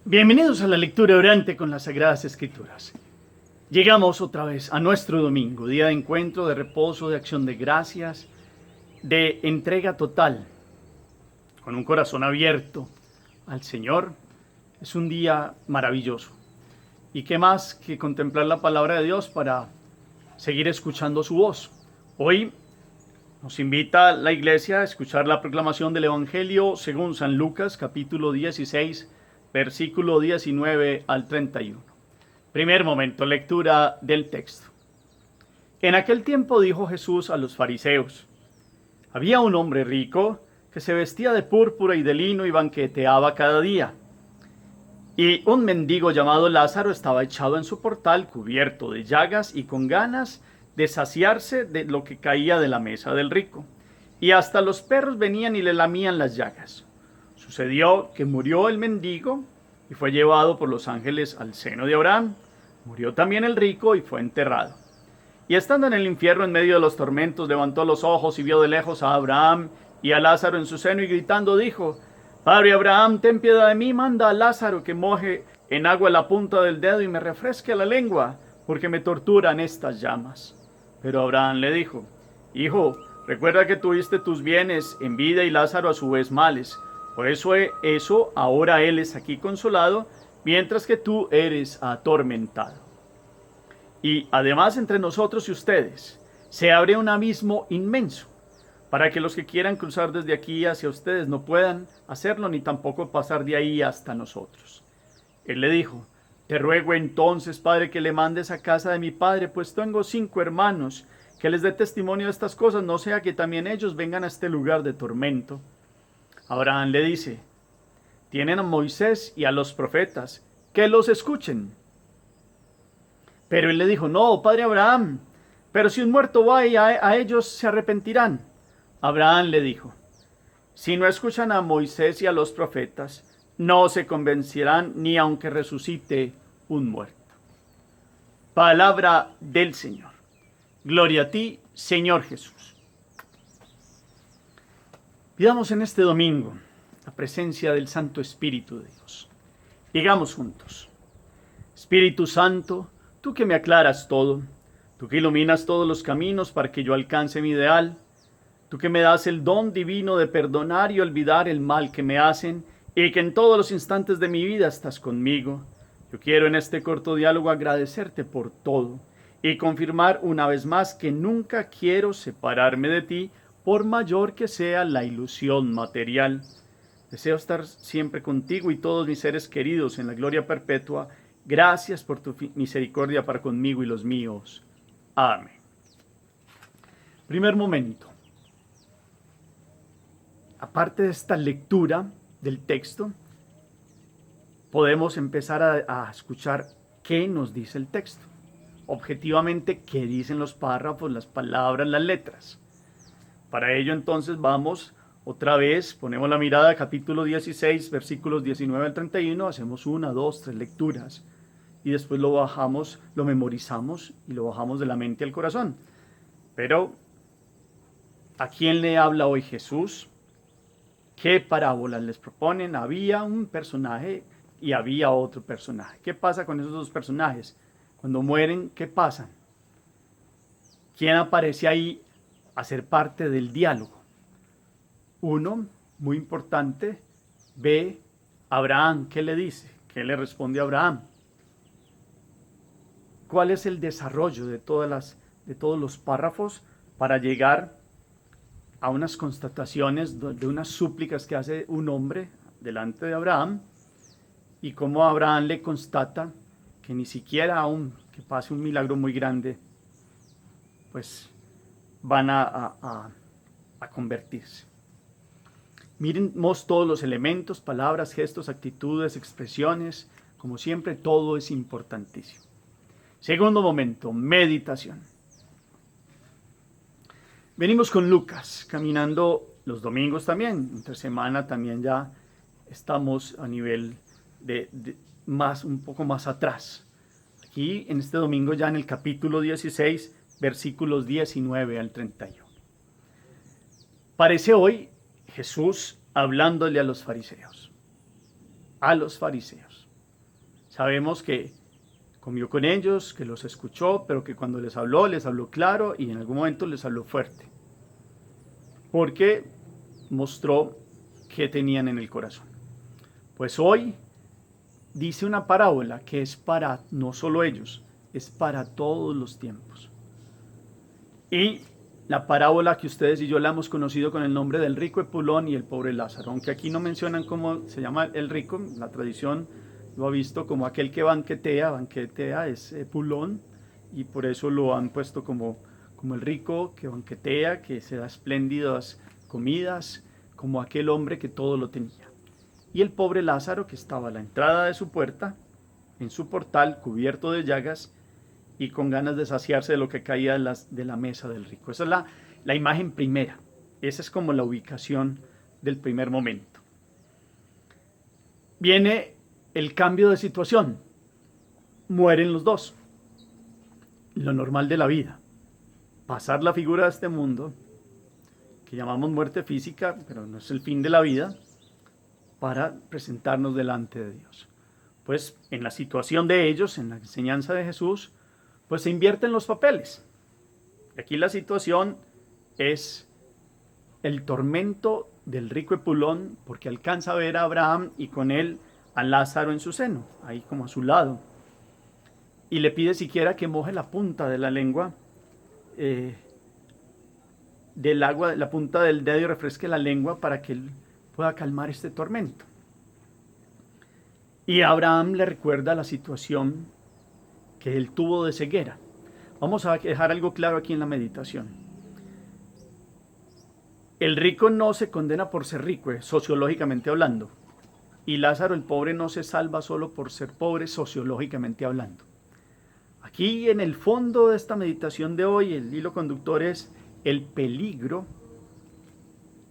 Bienvenidos a la lectura orante con las Sagradas Escrituras. Llegamos otra vez a nuestro domingo, día de encuentro, de reposo, de acción de gracias, de entrega total, con un corazón abierto al Señor. Es un día maravilloso. ¿Y qué más que contemplar la palabra de Dios para seguir escuchando su voz? Hoy nos invita la iglesia a escuchar la proclamación del Evangelio según San Lucas, capítulo 16, versículo 19 al 31. Primer momento, lectura del texto. En aquel tiempo dijo Jesús a los fariseos: había un hombre rico que se vestía de púrpura y de lino y banqueteaba cada día. Y un mendigo llamado Lázaro estaba echado en su portal, cubierto de llagas y con ganas de saciarse de lo que caía de la mesa del rico. Y hasta los perros venían y le lamían las llagas. Sucedió que murió el mendigo y fue llevado por los ángeles al seno de Abraham. Murió también el rico y fue enterrado. Y estando en el infierno en medio de los tormentos, levantó los ojos y vio de lejos a Abraham y a Lázaro en su seno, y gritando dijo: Padre Abraham, ten piedad de mí, manda a Lázaro que moje en agua la punta del dedo y me refresque la lengua, porque me torturan estas llamas. Pero Abraham le dijo: Hijo, recuerda que tuviste tus bienes en vida y Lázaro a su vez males. Por eso ahora él es aquí consolado, mientras que tú eres atormentado. Y además entre nosotros y ustedes se abre un abismo inmenso, para que los que quieran cruzar desde aquí hacia ustedes no puedan hacerlo, ni tampoco pasar de ahí hasta nosotros. Él le dijo: Te ruego entonces, Padre, que le mandes a casa de mi padre, pues tengo 5 hermanos, que les dé testimonio de estas cosas, no sea que también ellos vengan a este lugar de tormento. Abraham le dice: Tienen a Moisés y a los profetas, que los escuchen. Pero él le dijo: No, padre Abraham, pero si un muerto va y a ellos se arrepentirán. Abraham le dijo: Si no escuchan a Moisés y a los profetas, no se convencerán ni aunque resucite un muerto. Palabra del Señor. Gloria a ti, Señor Jesús. Pidamos en este domingo la presencia del Santo Espíritu de Dios. Digamos juntos: Espíritu Santo, tú que me aclaras todo, tú que iluminas todos los caminos para que yo alcance mi ideal, tú que me das el don divino de perdonar y olvidar el mal que me hacen, y que en todos los instantes de mi vida estás conmigo. Yo quiero en este corto diálogo agradecerte por todo y confirmar una vez más que nunca quiero separarme de ti, por mayor que sea la ilusión material. Deseo estar siempre contigo y todos mis seres queridos en la gloria perpetua. Gracias por tu misericordia para conmigo y los míos. Amén. Primer momento. Aparte de esta lectura del texto, podemos empezar a escuchar qué nos dice el texto. Objetivamente, qué dicen los párrafos, las palabras, las letras. Para ello entonces vamos otra vez, ponemos la mirada a capítulo 16, versículos 19 al 31, hacemos 1, 2, 3 lecturas y después lo bajamos, lo memorizamos y lo bajamos de la mente al corazón. Pero, ¿a quién le habla hoy Jesús? ¿Qué parábolas les proponen? Había un personaje y había otro personaje. ¿Qué pasa con esos dos personajes? Cuando mueren, ¿qué pasa? ¿Quién aparece ahí a ser parte del diálogo? Uno, muy importante, ve Abraham. ¿Qué le dice? ¿Qué le responde a Abraham? ¿Cuál es el desarrollo de todos los párrafos para llegar a unas constataciones de unas súplicas que hace un hombre delante de Abraham, y cómo Abraham le constata que ni siquiera aún que pase un milagro muy grande, pues van a convertirse? Miremos todos los elementos, palabras, gestos, actitudes, expresiones. Como siempre, todo es importantísimo. Segundo momento, meditación. Venimos con Lucas, caminando los domingos también, entre semana también ya estamos a nivel un poco más atrás. Aquí en este domingo ya en el capítulo 16, versículos 19 al 31. Parece hoy Jesús hablándole a los fariseos. A los fariseos. Sabemos que comió con ellos, que los escuchó, pero que cuando les habló claro y en algún momento les habló fuerte. Porque mostró qué tenían en el corazón. Pues hoy dice una parábola que es para no solo ellos, es para todos los tiempos. Y la parábola que ustedes y yo la hemos conocido con el nombre del rico Epulón y el pobre Lázaro, aunque aquí no mencionan cómo se llama el rico, la tradición lo ha visto como aquel que banquetea es Epulón, y por eso lo han puesto como el rico que banquetea, que se da espléndidas comidas, como aquel hombre que todo lo tenía. Y el pobre Lázaro, que estaba a la entrada de su puerta, en su portal, cubierto de llagas, y con ganas de saciarse de lo que caía de la mesa del rico. Esa es la imagen primera. Esa es como la ubicación del primer momento. Viene el cambio de situación. Mueren los dos. Lo normal de la vida. Pasar la figura de este mundo, que llamamos muerte física, pero no es el fin de la vida, para presentarnos delante de Dios. Pues en la situación de ellos, en la enseñanza de Jesús, pues se invierten los papeles. Aquí la situación es el tormento del rico Epulón, porque alcanza a ver a Abraham y con él a Lázaro en su seno, ahí como a su lado. Y le pide siquiera que moje la punta de la lengua del agua, la punta del dedo, y refresque la lengua para que él pueda calmar este tormento. Y Abraham le recuerda la situación que él tuvo de ceguera. Vamos a dejar algo claro aquí en la meditación. El rico no se condena por ser rico, sociológicamente hablando. Y Lázaro, el pobre, no se salva solo por ser pobre, sociológicamente hablando. Aquí en el fondo de esta meditación de hoy, el hilo conductor es el peligro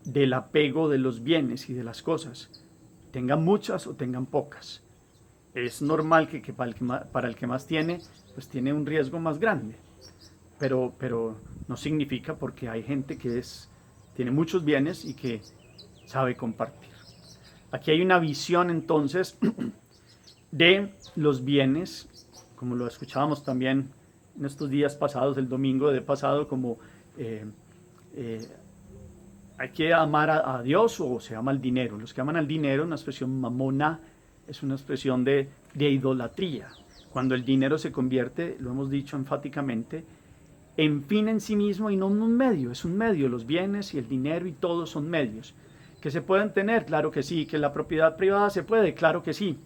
del apego de los bienes y de las cosas, tengan muchas o tengan pocas. Es normal que para el que más tiene, pues tiene un riesgo más grande, pero no significa, porque hay gente que tiene muchos bienes y que sabe compartir. Aquí hay una visión entonces de los bienes, como lo escuchábamos también en estos días pasados, el domingo de pasado, como hay que amar a Dios, o se ama al dinero. Los que aman al dinero, una expresión mamona, es una expresión de idolatría. Cuando el dinero se convierte, lo hemos dicho enfáticamente, en fin en sí mismo y no en un medio. Es un medio, los bienes y el dinero y todo son medios. ¿Que se pueden tener? Claro que sí. ¿Que la propiedad privada se puede? Claro que sí.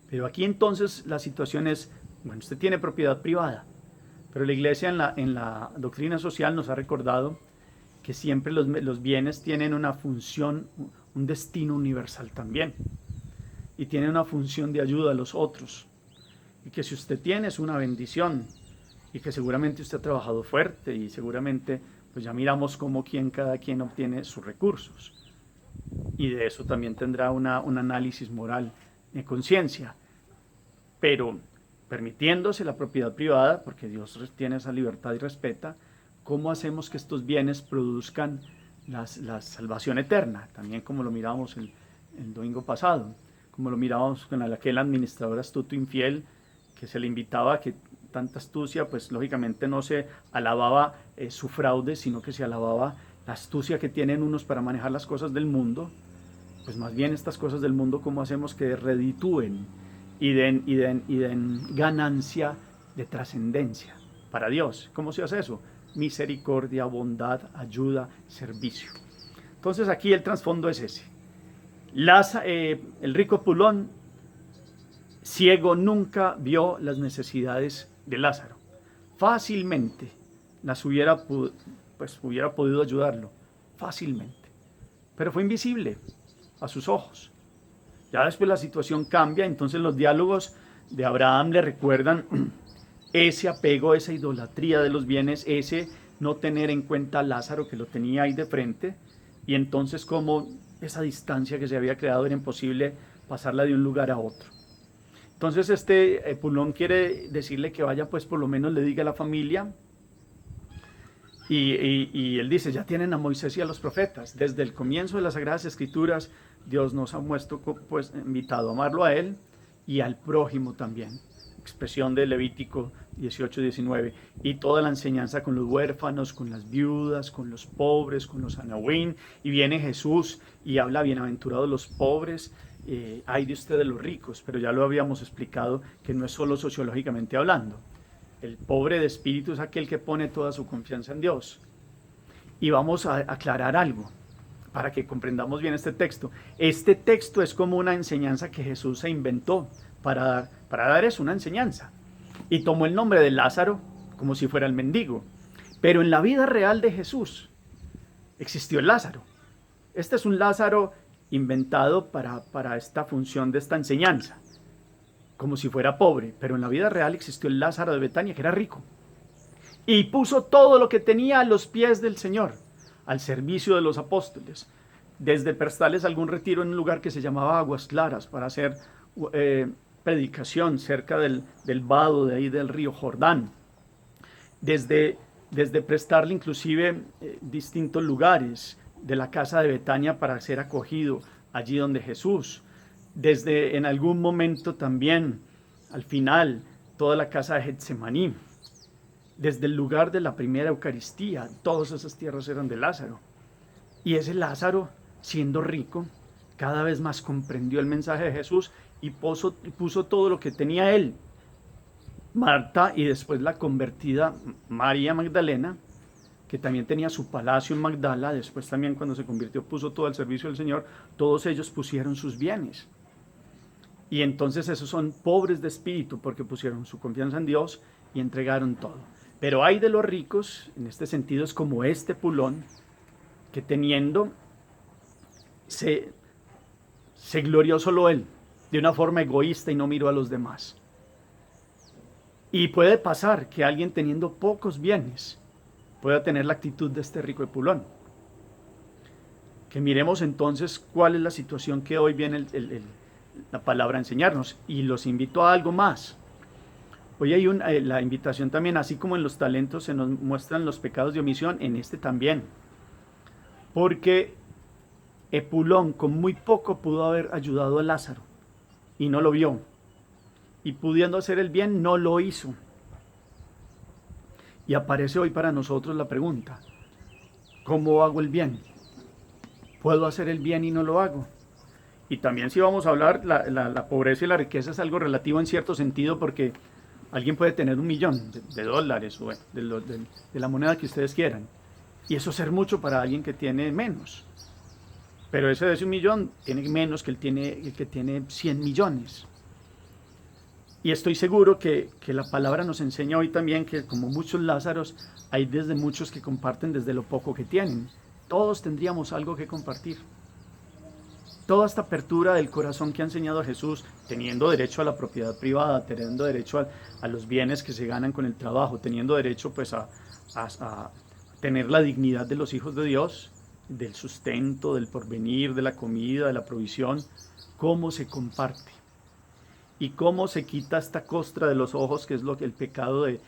Pero aquí entonces la situación es, bueno, usted tiene propiedad privada, pero la Iglesia en la doctrina social nos ha recordado que siempre los bienes tienen una función, un destino universal también. Y tienen una función de ayuda a los otros. Y que si usted tiene es una bendición. Y que seguramente usted ha trabajado fuerte y seguramente pues ya miramos cómo cada quien obtiene sus recursos. Y de eso también tendrá un análisis moral de conciencia. Pero permitiéndose la propiedad privada, porque Dios tiene esa libertad y respeta, ¿cómo hacemos que estos bienes produzcan la salvación eterna? También como lo mirábamos el domingo pasado, como lo mirábamos con aquel administrador astuto infiel, que se le invitaba a que tanta astucia, pues lógicamente no se alababa su fraude, sino que se alababa la astucia que tienen unos para manejar las cosas del mundo. Pues más bien estas cosas del mundo, ¿cómo hacemos que reditúen y den ganancia de trascendencia para Dios? ¿Cómo se hace eso? Misericordia, bondad, ayuda, servicio. Entonces aquí el trasfondo es ese. El rico Epulón, ciego, nunca vio las necesidades de Lázaro. Fácilmente hubiera podido ayudarlo, fácilmente. Pero fue invisible a sus ojos. Ya después la situación cambia, entonces los diálogos de Abraham le recuerdan ese apego, esa idolatría de los bienes, ese no tener en cuenta a Lázaro, que lo tenía ahí de frente, y entonces como esa distancia que se había creado era imposible pasarla de un lugar a otro. Entonces Epulón quiere decirle que vaya, pues por lo menos le diga a la familia, y él dice, ya tienen a Moisés y a los profetas. Desde el comienzo de las Sagradas Escrituras, Dios nos ha invitado a amarlo a él y al prójimo también. Expresión de Levítico 18-19. Y toda la enseñanza con los huérfanos, con las viudas, con los pobres, con los anahuín. Y viene Jesús y habla: bienaventurados los pobres, ay de ustedes los ricos. Pero ya lo habíamos explicado que no es solo sociológicamente hablando. El pobre de espíritu es aquel que pone toda su confianza en Dios. Y vamos a aclarar algo para que comprendamos bien este texto. Este texto es como una enseñanza que Jesús se inventó para dar eso, una enseñanza. Y tomó el nombre de Lázaro como si fuera el mendigo. Pero en la vida real de Jesús existió el Lázaro. Este es un Lázaro inventado para esta función de esta enseñanza, como si fuera pobre. Pero en la vida real existió el Lázaro de Betania, que era rico. Y puso todo lo que tenía a los pies del Señor, al servicio de los apóstoles. Desde prestarles algún retiro en un lugar que se llamaba Aguas Claras para hacer predicación cerca del vado de ahí del río Jordán. Desde prestarle inclusive distintos lugares de la casa de Betania para ser acogido allí donde Jesús. Desde en algún momento también, al final, toda la casa de Getsemaní. Desde el lugar de la primera Eucaristía, todas esas tierras eran de Lázaro. Y ese Lázaro, siendo rico, cada vez más comprendió el mensaje de Jesús y puso todo lo que tenía él. Marta y después la convertida María Magdalena, que también tenía su palacio en Magdala, después también cuando se convirtió puso todo al servicio del Señor, todos ellos pusieron sus bienes. Y entonces esos son pobres de espíritu porque pusieron su confianza en Dios y entregaron todo. Pero hay de los ricos, en este sentido es como este Pulón, que teniendo, se glorió solo él, de una forma egoísta y no miró a los demás. Y puede pasar que alguien teniendo pocos bienes pueda tener la actitud de este rico Epulón. Que miremos entonces cuál es la situación que hoy viene la palabra a enseñarnos. Y los invito a algo más. Hoy hay la invitación también, así como en los talentos se nos muestran los pecados de omisión, en este también. Porque Epulón con muy poco pudo haber ayudado a Lázaro y no lo vio. Y pudiendo hacer el bien, no lo hizo. Y aparece hoy para nosotros la pregunta: ¿cómo hago el bien? ¿Puedo hacer el bien y no lo hago? Y también si vamos a hablar, la pobreza y la riqueza es algo relativo en cierto sentido, porque alguien puede tener $1.000.000 de dólares o de la moneda que ustedes quieran. Y eso ser mucho para alguien que tiene menos. Pero ese de ese 1.000.000 tiene menos que el que tiene 100 millones. Y estoy seguro que la palabra nos enseña hoy también que como muchos Lázaros, hay desde muchos que comparten desde lo poco que tienen. Todos tendríamos algo que compartir. Toda esta apertura del corazón que ha enseñado Jesús, teniendo derecho a la propiedad privada, teniendo derecho a los bienes que se ganan con el trabajo, teniendo derecho pues a tener la dignidad de los hijos de Dios, del sustento, del porvenir, de la comida, de la provisión, cómo se comparte. Y cómo se quita esta costra de los ojos, que es el pecado de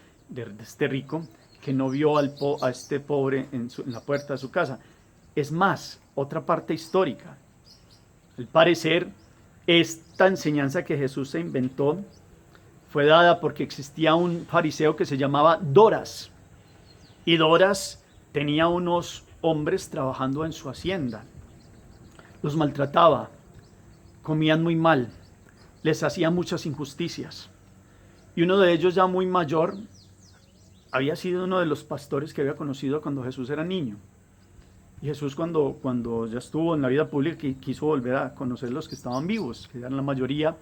este rico, que no vio a este pobre en la puerta de su casa. Es más, otra parte histórica. Al parecer, esta enseñanza que Jesús se inventó fue dada porque existía un fariseo que se llamaba Doras. Y Doras tenía unos hombres trabajando en su hacienda. Los maltrataba, comían muy mal, les hacía muchas injusticias. Y uno de ellos, ya muy mayor, había sido uno de los pastores que había conocido cuando Jesús era niño. Y Jesús cuando ya estuvo en la vida pública quiso volver a conocer los que estaban vivos, que eran la mayoría,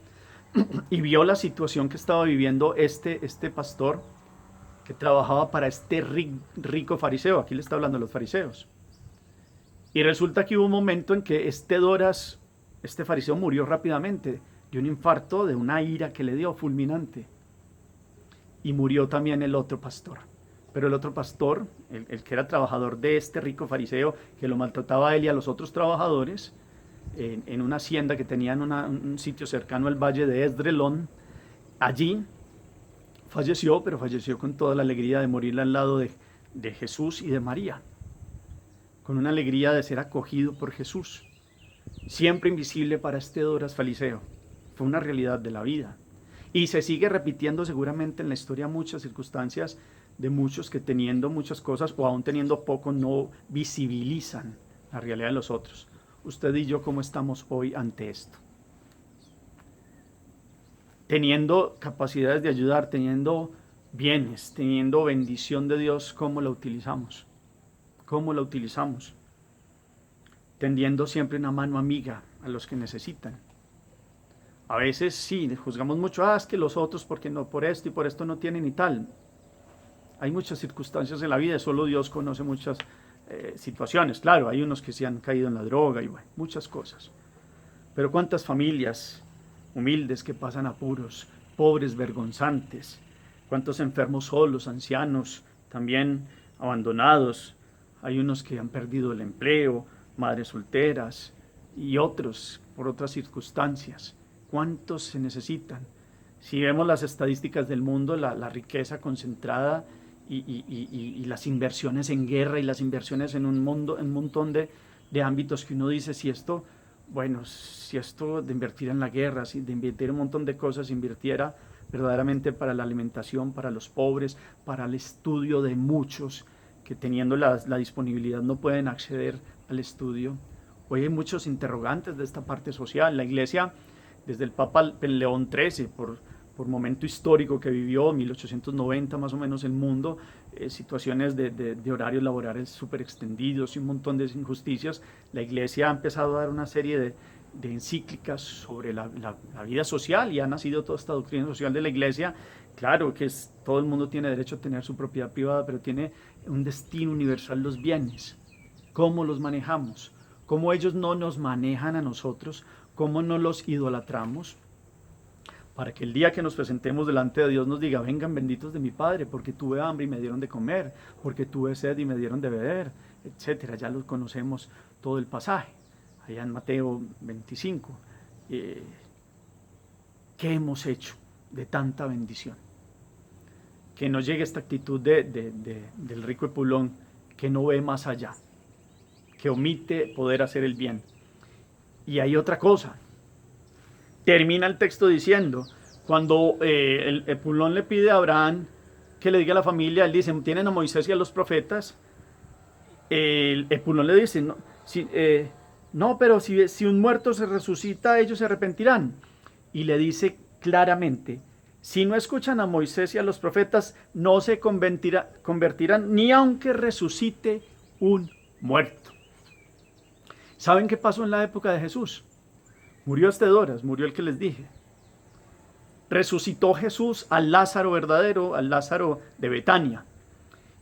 y vio la situación que estaba viviendo este pastor que trabajaba para este rico fariseo. Aquí le está hablando de los fariseos. Y resulta que hubo un momento en que este fariseo murió rápidamente de un infarto, de una ira que le dio fulminante. Y murió también el otro pastor. Pero el otro pastor, el que era trabajador de este rico fariseo, que lo maltrataba a él y a los otros trabajadores, en una hacienda que tenía en un sitio cercano al valle de Esdrelón, allí falleció, pero falleció con toda la alegría de morir al lado de Jesús y de María, con una alegría de ser acogido por Jesús, siempre invisible para este Doras fariseo. fue una realidad de la vida. Y se sigue repitiendo seguramente en la historia muchas circunstancias de muchos que teniendo muchas cosas o aún teniendo poco no visibilizan la realidad de los otros. Usted y yo, ¿cómo estamos hoy ante esto? Teniendo capacidades de ayudar, teniendo bienes, teniendo bendición de Dios, ¿cómo la utilizamos? ¿Cómo la utilizamos? Tendiendo siempre una mano amiga a los que necesitan. A veces sí, juzgamos mucho, es que los otros, porque no, por esto y por esto no tienen y tal. Hay muchas circunstancias en la vida, solo Dios conoce muchas situaciones. Claro, hay unos que se han caído en la droga y bueno, muchas cosas. Pero cuántas familias humildes que pasan apuros, pobres, vergonzantes, cuántos enfermos solos, ancianos, también abandonados. Hay unos que han perdido el empleo, madres solteras y otros por otras circunstancias. ¿Cuántos se necesitan? Si vemos las estadísticas del mundo, la riqueza concentrada y las inversiones en guerra y las inversiones en un montón de ámbitos que uno dice, si esto de invertir en la guerra, si de invertir un montón de cosas, invirtiera verdaderamente para la alimentación, para los pobres, para el estudio de muchos que teniendo la disponibilidad no pueden acceder al estudio. Hoy hay muchos interrogantes de esta parte social. La Iglesia, desde el Papa León XIII, por momento histórico que vivió, 1890 más o menos el mundo, situaciones de horarios laborales súper extendidos y un montón de injusticias, la Iglesia ha empezado a dar una serie de encíclicas sobre la vida social y ha nacido toda esta doctrina social de la Iglesia. Claro que todo el mundo tiene derecho a tener su propiedad privada, pero tiene un destino universal los bienes. ¿Cómo los manejamos? ¿Cómo ellos no nos manejan a nosotros? ¿Cómo no los idolatramos? Para que el día que nos presentemos delante de Dios nos diga, vengan benditos de mi Padre, porque tuve hambre y me dieron de comer, porque tuve sed y me dieron de beber, etcétera. Ya lo conocemos todo el pasaje, allá en Mateo 25. ¿Qué hemos hecho de tanta bendición? Que nos llegue esta actitud del rico Epulón, que no ve más allá, que omite poder hacer el bien. Y hay otra cosa. Termina el texto diciendo, cuando el Epulón le pide a Abraham que le diga a la familia, él dice, tienen a Moisés y a los profetas. El Epulón le dice, pero si un muerto se resucita, ellos se arrepentirán. Y le dice claramente, si no escuchan a Moisés y a los profetas, no se convertirán ni aunque resucite un muerto. ¿Saben qué pasó en la época de Jesús? Murió Estedoras, murió el que les dije. Resucitó Jesús al Lázaro verdadero, al Lázaro de Betania.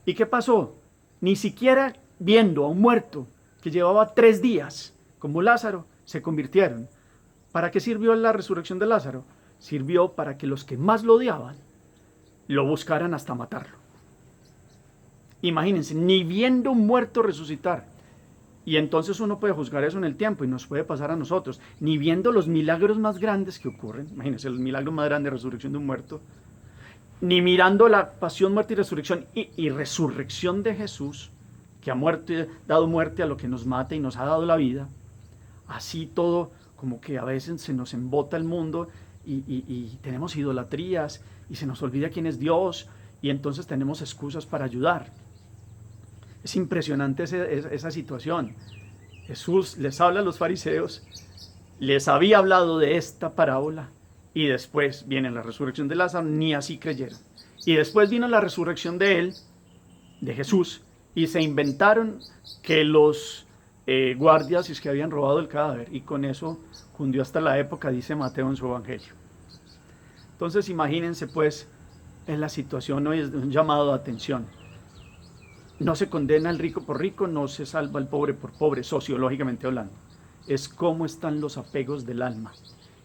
¿Y qué pasó? Ni siquiera viendo a un muerto que llevaba 3 días, como Lázaro, se convirtieron. ¿Para qué sirvió la resurrección de Lázaro? Sirvió para que los que más lo odiaban lo buscaran hasta matarlo. Imagínense, ni viendo un muerto resucitar. Y entonces uno puede juzgar eso en el tiempo y nos puede pasar a nosotros, ni viendo los milagros más grandes que ocurren, imagínense el milagro más grande de resurrección de un muerto, ni mirando la pasión, muerte y resurrección y resurrección de Jesús, que ha muerto y dado muerte a lo que nos mata y nos ha dado la vida. Así todo como que a veces se nos embota el mundo y tenemos idolatrías y se nos olvida quién es Dios y entonces tenemos excusas para ayudar. Es impresionante esa situación. Jesús les habla a los fariseos, les había hablado de esta parábola y después viene la resurrección de Lázaro, ni así creyeron. Y después vino la resurrección de él, de Jesús, y se inventaron que los guardias es que habían robado el cadáver y con eso cundió hasta la época, dice Mateo en su evangelio. Entonces imagínense pues en la situación hoy, es un llamado de atención. No se condena al rico por rico, no se salva al pobre por pobre, sociológicamente hablando. Es cómo están los apegos del alma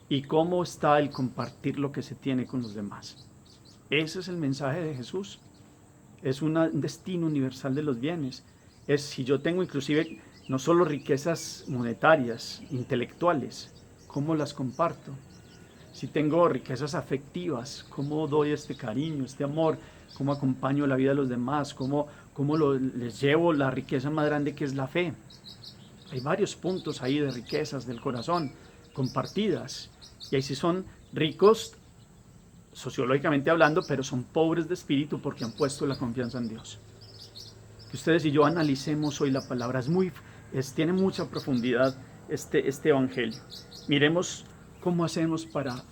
y cómo está el compartir lo que se tiene con los demás. Ese es el mensaje de Jesús. Es un destino universal de los bienes. Es si yo tengo inclusive no solo riquezas monetarias, intelectuales, ¿cómo las comparto? Si tengo riquezas afectivas, ¿cómo doy este cariño, este amor? ¿Cómo acompaño la vida de los demás? ¿Cómo les llevo la riqueza más grande que es la fe? Hay varios puntos ahí de riquezas del corazón compartidas Y ahí sí son ricos sociológicamente hablando, pero son pobres de espíritu porque han puesto la confianza en Dios. Que ustedes y yo analicemos hoy la palabra. Tiene mucha profundidad este evangelio. Miremos cómo hacemos para,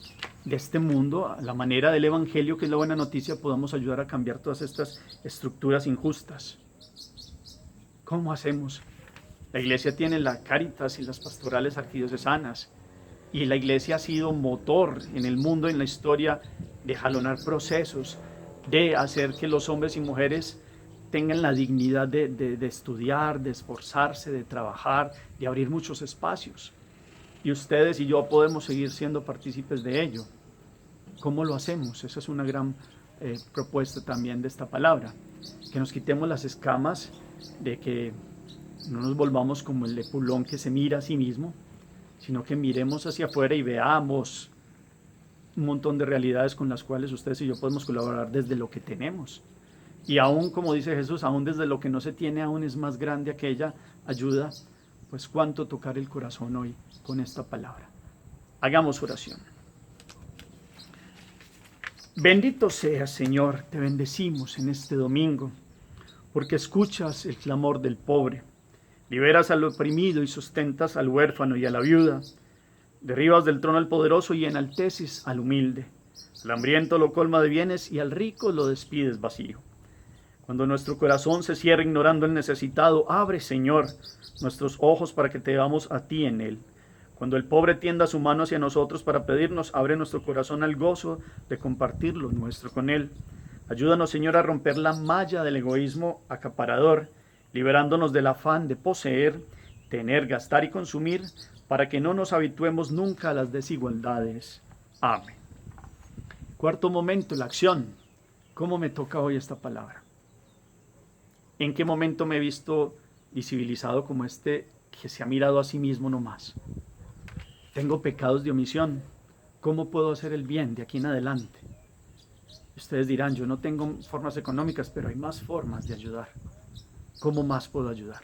de este mundo, a la manera del evangelio, que es la buena noticia, podamos ayudar a cambiar todas estas estructuras injustas. ¿Cómo hacemos? La iglesia tiene la Cáritas y las pastorales arquidiocesanas. Y la iglesia ha sido motor en el mundo, en la historia, de jalonar procesos, de hacer que los hombres y mujeres tengan la dignidad de estudiar, de esforzarse, de trabajar, de abrir muchos espacios. Y ustedes y yo podemos seguir siendo partícipes de ello. ¿Cómo lo hacemos? Esa es una gran propuesta también de esta palabra. Que nos quitemos las escamas, de que no nos volvamos como el lepulón que se mira a sí mismo, sino que miremos hacia afuera y veamos un montón de realidades con las cuales ustedes y yo podemos colaborar desde lo que tenemos. Y aún, como dice Jesús, aún desde lo que no se tiene, aún es más grande aquella ayuda. Pues cuánto tocar el corazón hoy con esta palabra. Hagamos oración. Bendito seas, Señor, te bendecimos en este domingo, porque escuchas el clamor del pobre, liberas al oprimido y sustentas al huérfano y a la viuda, derribas del trono al poderoso y enalteces al humilde, al hambriento lo colma de bienes y al rico lo despides vacío. Cuando nuestro corazón se cierra ignorando el necesitado, abre, Señor, nuestros ojos para que te veamos a ti en él. Cuando el pobre tienda su mano hacia nosotros para pedirnos, abre nuestro corazón al gozo de compartir lo nuestro con él. Ayúdanos, Señor, a romper la malla del egoísmo acaparador, liberándonos del afán de poseer, tener, gastar y consumir, para que no nos habituemos nunca a las desigualdades. Amén. Cuarto momento, la acción. ¿Cómo me toca hoy esta palabra? ¿En qué momento me he visto visibilizado como este que se ha mirado a sí mismo nomás? Tengo pecados de omisión. ¿Cómo puedo hacer el bien de aquí en adelante? Ustedes dirán, yo no tengo formas económicas, pero hay más formas de ayudar. ¿Cómo más puedo ayudar?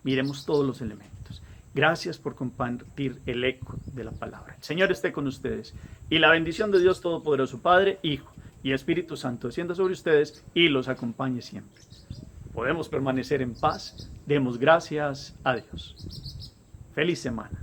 Miremos todos los elementos. Gracias por compartir el eco de la palabra. El Señor esté con ustedes. Y la bendición de Dios Todopoderoso, Padre, Hijo y Espíritu Santo, descienda sobre ustedes y los acompañe siempre. Podemos permanecer en paz. Demos gracias a Dios. Feliz semana.